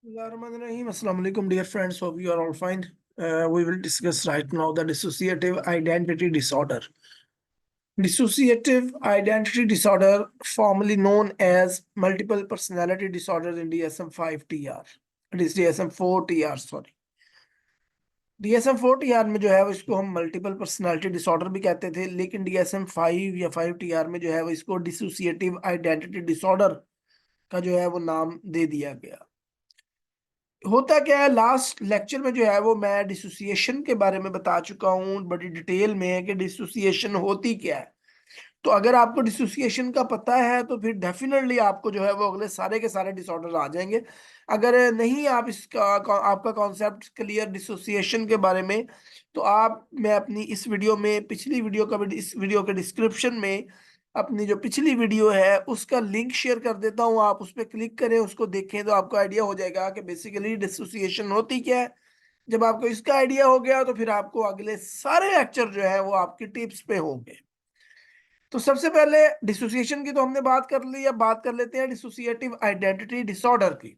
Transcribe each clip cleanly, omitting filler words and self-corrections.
Assalamu alaikum, dear friends. Hope you are all fine. We will discuss right now the dissociative identity disorder. Dissociative identity disorder, formerly known as multiple personality disorders in DSM-5 TR. It is DSM-4 TR, sorry. DSM-4 TR में जो है वो इसको हम multiple personality disorder भी कहते थे, लेकिन DSM-5 या 5 TR में जो है वो इसको डिसोसिएटिव आइडेंटिटी डिसऑर्डर का जो है वो नाम दे दिया गया। होता क्या है, लास्ट लेक्चर में जो है वो मैं डिसोसिएशन के बारे में बता चुका हूँ बड़ी डिटेल में कि डिसोसिएशन होती क्या है। तो अगर आपको डिसोसिएशन का पता है तो फिर डेफिनेटली आपको जो है वो अगले सारे के सारे डिसऑर्डर आ जाएंगे। अगर नहीं आप आपका कॉन्सेप्ट क्लियर डिसोसिएशन के बारे में, तो आप मैं अपनी इस वीडियो में पिछली वीडियो का भी इस वीडियो के डिस्क्रिप्शन में अपनी जो पिछली वीडियो है उसका लिंक शेयर कर देता हूँ। आप उस पर क्लिक करें, उसको देखें तो आपको आइडिया हो जाएगा कि बेसिकली डिसोसिएशन होती क्या है। जब आपको इसका आइडिया हो गया तो फिर आपको अगले सारे लेक्चर जो है वो आपकी टिप्स पे होंगे। तो सबसे पहले डिसोसिएशन की तो हमने बात कर ली, अब बात कर लेते हैं डिसोसिएटिव आइडेंटिटी डिसऑर्डर की।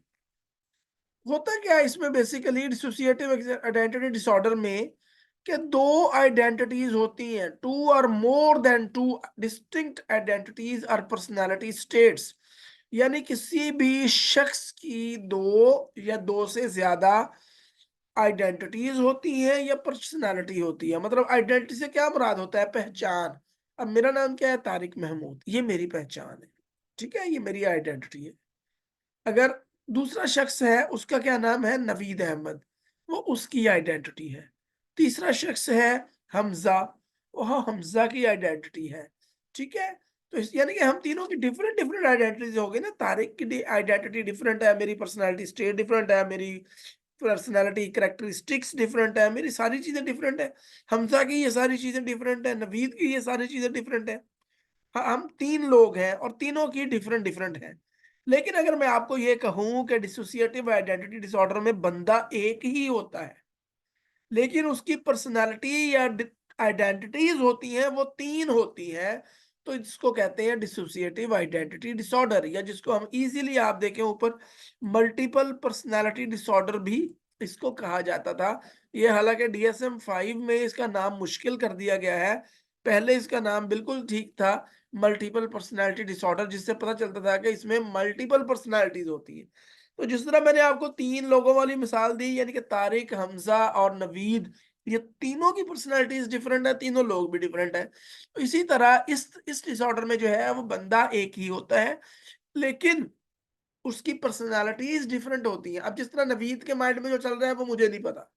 होता क्या है इसमें, बेसिकली डिसोसिएटिव आइडेंटिटी डिसऑर्डर में कि दो आइडेंटिटीज होती हैं, टू और more than two distinct identities और पर्सनालिटी स्टेट्स। यानी किसी भी शख्स की दो या दो से ज्यादा आइडेंटिटीज होती हैं या पर्सनालिटी होती है। मतलब आइडेंटिटी से क्या मुराद होता है? पहचान। अब मेरा नाम क्या है? तारिक महमूद, ये मेरी पहचान है, ठीक है, ये मेरी आइडेंटिटी है। अगर दूसरा शख्स है, उसका क्या नाम है? नवीद अहमद, वो उसकी आइडेंटिटी है। तीसरा शख्स है हमजा, वह हमजा की आइडेंटिटी है, ठीक है। तो यानी कि हम तीनों की डिफरेंट डिफरेंट आइडेंटिटीज हो गई ना। तारिक की आइडेंटिटी डिफरेंट है, मेरी पर्सनालिटी स्टेट डिफरेंट है, मेरी पर्सनालिटी कैरेक्टरिस्टिक्स डिफरेंट है, मेरी सारी चीजें डिफरेंट है। हमजा की ये सारी चीजें डिफरेंट है, नवीद की ये सारी चीजें डिफरेंट है। हाँ, हम तीन लोग हैं और तीनों की डिफरेंट डिफरेंट है। लेकिन अगर मैं आपको ये कहूं कि डिसोसिएटिव आइडेंटिटी डिसऑर्डर में बंदा एक ही होता है, लेकिन उसकी पर्सनालिटी या आइडेंटिटीज होती हैं वो तीन होती हैं, तो इसको कहते हैं डिसोसिएटिव आइडेंटिटी डिसऑर्डर, या जिसको हम इजीली आप देखें ऊपर मल्टीपल पर्सनालिटी डिसऑर्डर भी इसको कहा जाता था। ये हालांकि DSM-5 में इसका नाम मुश्किल कर दिया गया है। पहले इसका नाम बिल्कुल ठीक था, मल्टीपल पर्सनालिटी डिसऑर्डर, जिससे पता चलता था कि इसमें मल्टीपल पर्सनालिटीज होती है। तो जिस तरह मैंने आपको तीन लोगों वाली मिसाल दी, यानी कि तारिक, हमजा और नवीद, ये तीनों की पर्सनालिटीज डिफरेंट है, तीनों लोग भी डिफरेंट है। तो इसी तरह इस डिसऑर्डर में जो है वो बंदा एक ही होता है, लेकिन उसकी पर्सनालिटीज डिफरेंट होती हैं। अब जिस तरह नवीद के माइंड में जो चल रहा है वो मुझे नहीं पता,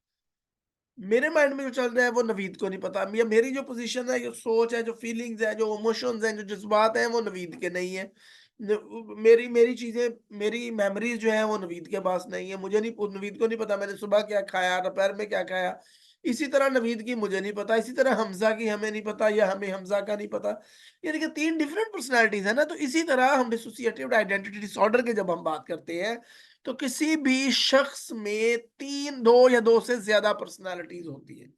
मेरे माइंड में जो चल रहा है वो नवीद को नहीं पता, या मेरी जो पोजीशन है, जो सोच है, जो फीलिंग्स है, जो इमोशंस हैं, जो जज्बात हैं, वो नवीद के नहीं है। मेरी मेरी चीजें, मेरी मेमोरीज जो है वो नवीद के पास नहीं है। मुझे नहीं, नवीद को नहीं पता मैंने सुबह क्या खाया, दोपहर में क्या खाया। इसी तरह नवीद की मुझे नहीं पता, इसी तरह हमजा की हमें नहीं पता, या हमें हमजा का नहीं पता। यानी कि तीन डिफरेंट पर्सनैलिटीज है ना। तो इसी तरह हम डिसोसिएटिव आइडेंटिटी डिसऑर्डर की जब हम बात करते हैं, तो किसी भी शख्स में तीन, दो या दो से ज्यादा पर्सनालिटीज होती है,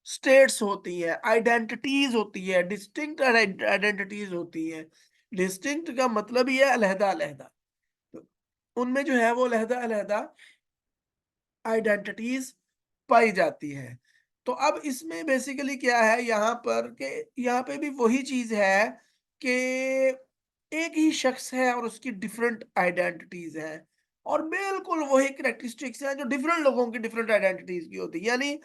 स्टेट्स होती है, आइडेंटिटीज होती है, डिस्टिंक्ट आइडेंटिटीज होती है। डिस्टिंक्ट का मतलब ही है अलहदा अलहदा। तो उनमें जो है वो अलहदा अलहदा आइडेंटिटीज पाई जाती है। तो अब इसमें बेसिकली क्या है यहाँ पर, कि यहाँ पे भी वही चीज है कि एक ही शख्स है और उसकी डिफरेंट आइडेंटिटीज हैं, और बिल्कुल वही करेक्टरिस्टिक्स हैं जो डिफरेंट लोगों की डिफरेंट आइडेंटिटीज की होती है। यानी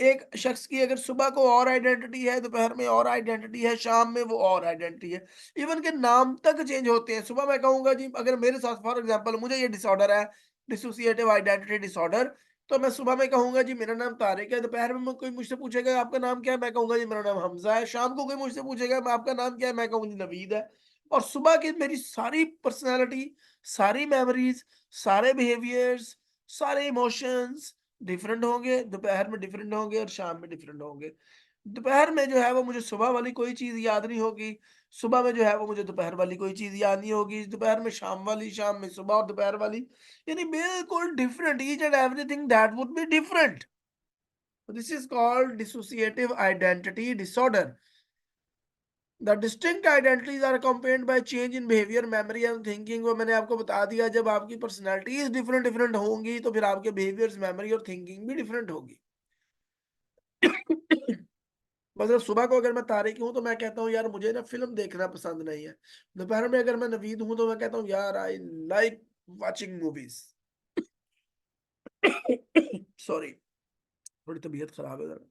एक शख्स की अगर सुबह को और आइडेंटिटी है, दोपहर में और आइडेंटिटी है, शाम में वो और आइडेंटिटी है। इवन के नाम तक चेंज होते हैं। सुबह मैं कहूंगा जी, अगर मेरे साथ फॉर एग्जांपल मुझे ये डिसऑर्डर है, डिसोसिएटिव आइडेंटिटी डिसऑर्डर, तो मैं सुबह में कहूंगा जी मेरा नाम तारिक है, दोपहर में कोई मुझसे पूछेगा आपका नाम क्या है, मैं कहूंगा जी मेरा नाम हमजा है, शाम को कोई मुझसे पूछेगा मैं आपका नाम क्या है, मैं कहूंगा जी नवीद है। और सुबह की मेरी सारी पर्सनैलिटी, सारी मेमोरीज, सारे बिहेवियर्स, सारे इमोशंस डिफरेंट होंगे, दोपहर में डिफरेंट होंगे और शाम में डिफरेंट होंगे। दोपहर में जो है वो मुझे सुबह वाली कोई चीज याद नहीं होगी, सुबह में जो है वो मुझे दोपहर वाली कोई चीज याद नहीं होगी, दोपहर में शाम वाली, शाम में सुबह और दोपहर वाली, यानी बिल्कुल different, each and everything that would be different. This is called dissociative identity disorder. The distinct identities are accompanied by change in behaviour, memory and thinking. वो मैंने आपको बता दिया, जब आपकी पर्सनैलिटीज डिफरेंट डिफरेंट होंगी तो फिर आपके बिहेवियर्स, मेमोरी और थिंकिंग भी डिफरेंट होगी। मतलब सुबह को अगर मैं तारिक हूँ तो मैं कहता हूँ यार मुझे ना फिल्म देखना पसंद नहीं है। दोपहर में अगर मैं नवीद हूँ तो मैं कहता हूँ यार I like watching movies. Sorry, थोड़ी तबीयत खराब है जरा।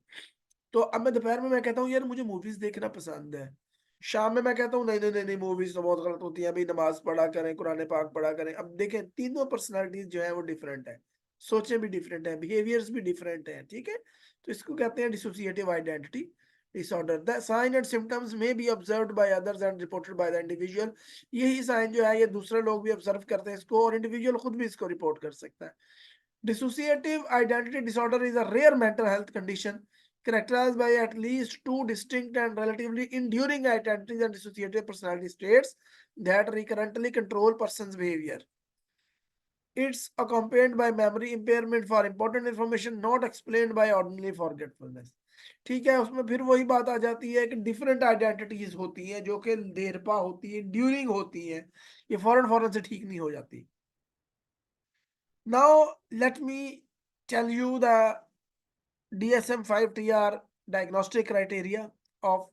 तो अब मैं दोपहर में मैं कहता हूँ यार मुझे मूवीज देखना पसंद है। शाम में मैं कहता हूँ नहीं नहीं नहीं नहीं, मूवीज तो बहुत गलत होती है, अभी नमाज पढ़ा करें, कुरान पाक पढ़ा करें। अब देखें, तीनों पर्सनालिटीज जो है वो डिफरेंट है, सोचें भी डिफरेंट है, बिहेवियर्स भी डिफरेंट है, ठीक है। तो इसको कहते हैं dissociative identity disorder. The sign and symptoms में be observed by others and reported by the individual. यही साइन जो है ये दूसरे लोग भी ऑब्जर्व करते हैं इसको, और इंडिविजुअल खुद भी इसको रिपोर्ट कर सकता है। Dissociative identity disorder is a rare mental health condition characterized by at least two distinct and relatively enduring identities and dissociative personality states that recurrently control person's behavior. It's accompanied by memory impairment for important information not explained by ordinary forgetfulness. ठीक है, उसमें फिर वही बात आ जाती है कि different identities होती हैं जो कि देरपा होती है, ड्यूरिंग होती हैं, ये फौरन फौरन से ठीक नहीं हो जाती। Now let me tell you the DSM-5 TR diagnostic criteria of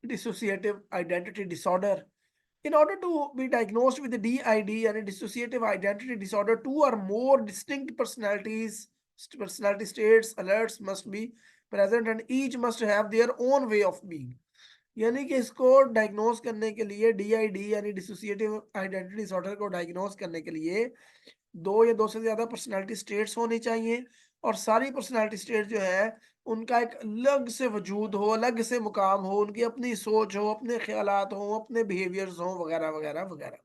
dissociative identity disorder. In order to be diagnosed with the DID and a dissociative identity disorder, two or more distinct personality states, alerts must be present and each must have their own way of being. यानी कि इसको diagnose करने के लिए, DID यानी dissociative identity disorder को diagnose करने के लिए दो या दो से ज्यादा पर्सनालिटी स्टेट्स होनी चाहिए, और सारी पर्सनालिटी स्टेट जो है उनका एक अलग से वजूद हो, अलग से मुकाम हो, उनकी अपनी सोच हो, अपने ख्यालात हो, अपने बिहेवियर्स हो, वगैरह वगैरह वगैरह।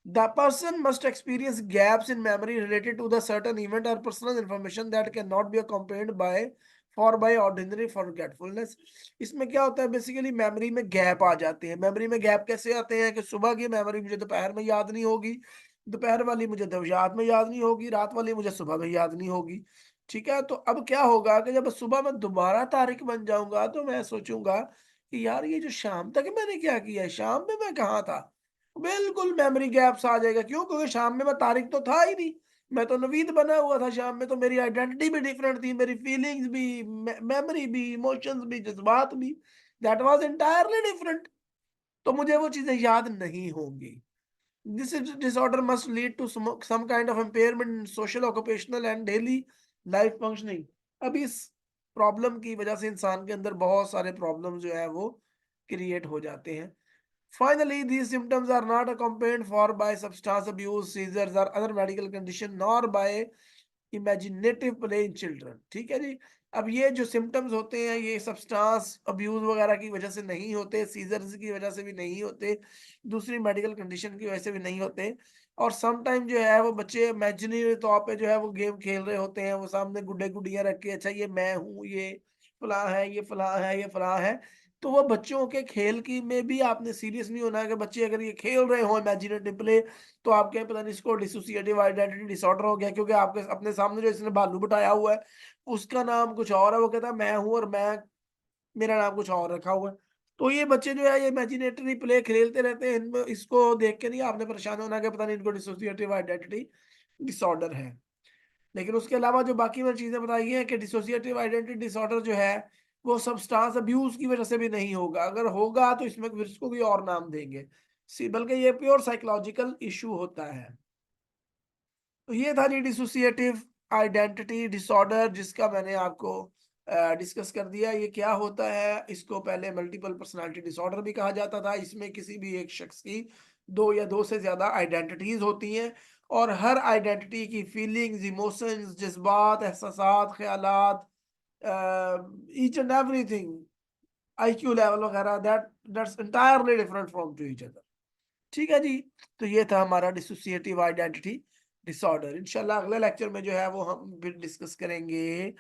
The person must experience gaps in memory related to the certain event और personal information that can not be accompanied by for by ordinary forgetfulness. इसमें क्या होता है, बेसिकली मेमोरी में गैप आ जाते हैं। मेमोरी में गैप कैसे आते हैं कि सुबह की मेमोरी मुझे दोपहर में याद नहीं होगी, दोपहर वाली मुझे रात में याद नहीं होगी, रात वाली मुझे सुबह में याद नहीं होगी। ठीक है, तो अब क्या होगा कि जब सुबह मैं दोबारा तारीख बन जाऊंगा तो मैं सोचूंगा कि यार ये जो शाम तक मैंने क्या किया है, शाम में मैं कहाँ था। बिल्कुल मेमोरी गैप्स आ जाएगा, क्यों? क्योंकि शाम में मैं तारिक तो था ही नहीं, मैं तो नवीद बना हुआ था। शाम में तो मेरी आइडेंटिटी भी डिफरेंट थी, मेरी फीलिंग्स भी, मेमोरी भी, इमोशंस भी, जज्बात भी, दैट वाज एंटायरली डिफरेंट। तो मुझे वो चीजें याद नहीं होंगी। This disorder must lead to some kind of impairment in social, occupational and daily life functioning. अब इस प्रॉब्लम की वजह से इंसान के अंदर बहुत सारे प्रॉब्लम जो है वो क्रिएट हो जाते हैं। Finally, these symptoms are not accompanied for by substance abuse, seizures or other medical condition, nor by imaginative play in children. ठीक है जी। अब ये जो सिम्टम्स होते हैं ये सब्सटेंस अब्यूज वगैरह की वजह से नहीं होते, सीजर्स की वजह से भी नहीं होते, दूसरी मेडिकल कंडीशन की वजह से भी नहीं होते। और सम टाइम जो है वो बच्चे इमेजिनरी तौर पे जो है वो गेम खेल रहे होते हैं, वो सामने गुड्डे गुड्डियां रख के, अच्छा ये मैं हूँ, ये फलां है, ये फलां है, ये फलां है। तो वो बच्चों के खेल की में भी आपने सीरियस नहीं होना है कि बच्चे अगर ये खेल रहे हो इमेजिनेटिव प्ले तो आप कहें पता नहीं इसको डिसोसिएटिव आइडेंटिटी डिसऑर्डर हो गया, क्योंकि आपके अपने सामने जो इसने भालू बिठाया हुआ है उसका नाम कुछ और है, वो कहता है मैं हूं और मैं, मेरा नाम कुछ और रखा हुआ है। तो ये बच्चे जो है ये इमेजिनेटरी प्ले खेलते रहते हैं, इनमें इसको देख के नहीं आपने परेशान होना कि पता नहीं इनको डिसोसिएटिव आइडेंटिटी डिसऑर्डर है। लेकिन उसके अलावा जो बाकी मैंने चीजें बताई हैं कि डिसोसिएटिव आइडेंटिटी डिसऑर्डर जो है वो सब्सटेंस अब्यूज की वजह से भी नहीं होगा, अगर होगा तो इसमें फिर इसको भी और नाम देंगे। बल्कि ये प्योर साइकोलॉजिकल इशू होता है। तो ये था जी डिसोसिएटिव आइडेंटिटी डिसऑर्डर, जिसका मैंने आपको डिस्कस कर दिया। ये क्या होता है, इसको पहले मल्टीपल पर्सनालिटी डिसऑर्डर भी कहा जाता था। इसमें किसी भी एक शख्स की दो या दो से ज्यादा आइडेंटिटीज होती हैं, और हर आइडेंटिटी की फीलिंग्स, इमोशंस, जज्बात, एहसासात, ख्यालात, each and everything, IQ level वगैरह, that's entirely different from to each other. ठीक है जी। तो ये था हमारा डिसोसिएटिव आइडेंटिटी डिसऑर्डर। इंशाल्लाह अगले लेक्चर में जो है वो हम फिर डिस्कस करेंगे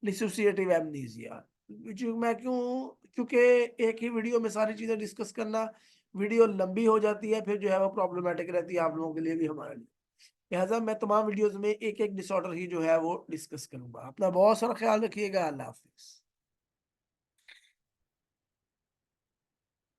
डिसोसिएटिव एमनीजिया। जो मैं क्यों, क्योंकि एक ही वीडियो में सारी चीजें डिस्कस करना वीडियो लंबी हो जाती है, फिर जो है वो प्रॉब्लमेटिक रहती है आप लोगों के लिए भी, हमारे लिए। लिहाजा मैं तमाम वीडियोस में एक एक डिसऑर्डर ही जो है वो डिस्कस करूंगा। अपना बहुत सारा ख्याल रखिएगा। अल्लाह हाफिज।